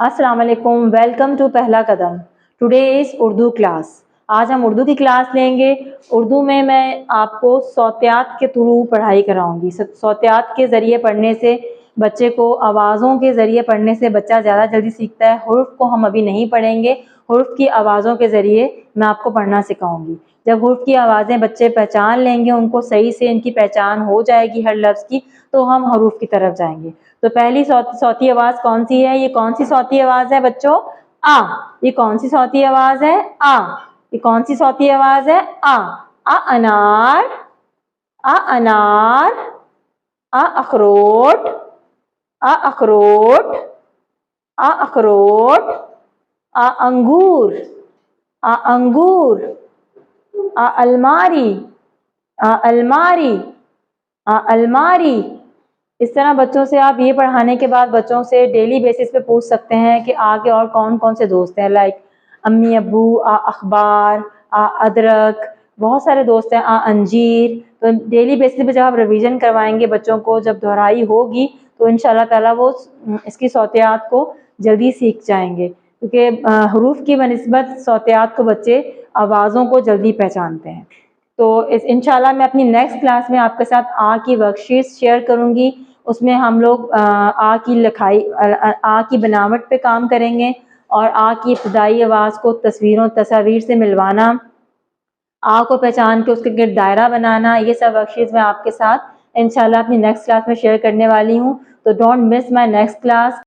السلام علیکم، welcome to پہلا قدم۔ Today is Urdu class. آج ہم اردو کی کلاس لیں گے۔ اردو میں آپ کو صوتیات کے تھرو پڑھائی کراؤں گی۔ صوتیات کے ذریعے پڑھنے سے بچے کو، آوازوں کے ذریعے پڑھنے سے بچہ زیادہ جلدی سیکھتا ہے۔ حروف کو ہم ابھی نہیں پڑھیں گے، حروف کی آوازوں کے ذریعے میں آپ کو پڑھنا سکھاؤں گی۔ جب حروف کی آوازیں بچے پہچان لیں گے، ان کو صحیح سے ان کی پہچان ہو جائے گی ہر لفظ کی، تو ہم حروف کی طرف جائیں گے۔ تو پہلی صوتی آواز کون سی ہے؟ یہ کون سی صوتی آواز ہے بچوں؟ آ۔ یہ کون سی صوتی آواز ہے؟ آ۔ یہ کون سی صوتی آواز ہے؟ آ۔ انار، انار، اخروٹ، اخروٹ، اخروٹ، انگور، انگور، الماری، الماری، الماری۔ اس طرح بچوں سے آپ یہ پڑھانے کے بعد بچوں سے ڈیلی بیسس پہ پوچھ سکتے ہیں کہ آگے اور کون کون سے دوست ہیں، لائک امی ابو، اخبار، ادرک، بہت سارے دوست ہیں، انجیر۔ تو ڈیلی بیسس پہ جب آپ ریویژن کروائیں گے بچوں کو، جب دہرائی ہوگی تو انشاءاللہ تعالیٰ وہ اس کی صوتیات کو جلدی سیکھ جائیں گے، کیونکہ حروف کی بنسبت صوتیات کو بچے آوازوں کو جلدی پہچانتے ہیں۔ تو انشاءاللہ میں اپنی نیکسٹ کلاس میں آپ کے ساتھ آ کی ورک شیٹس شیئر کروں گی۔ اس میں ہم لوگ آ کی لکھائی، آ کی بناوٹ پہ کام کریں گے، اور آ کی ابتدائی آواز کو تصاویر سے ملوانا، آ کو پہچان کے اس کے گرد دائرہ بنانا، یہ سب ورک شیٹس میں آپ کے ساتھ انشاءاللہ اپنی نیکسٹ کلاس میں شیئر کرنے والی ہوں۔ تو don't miss my next class.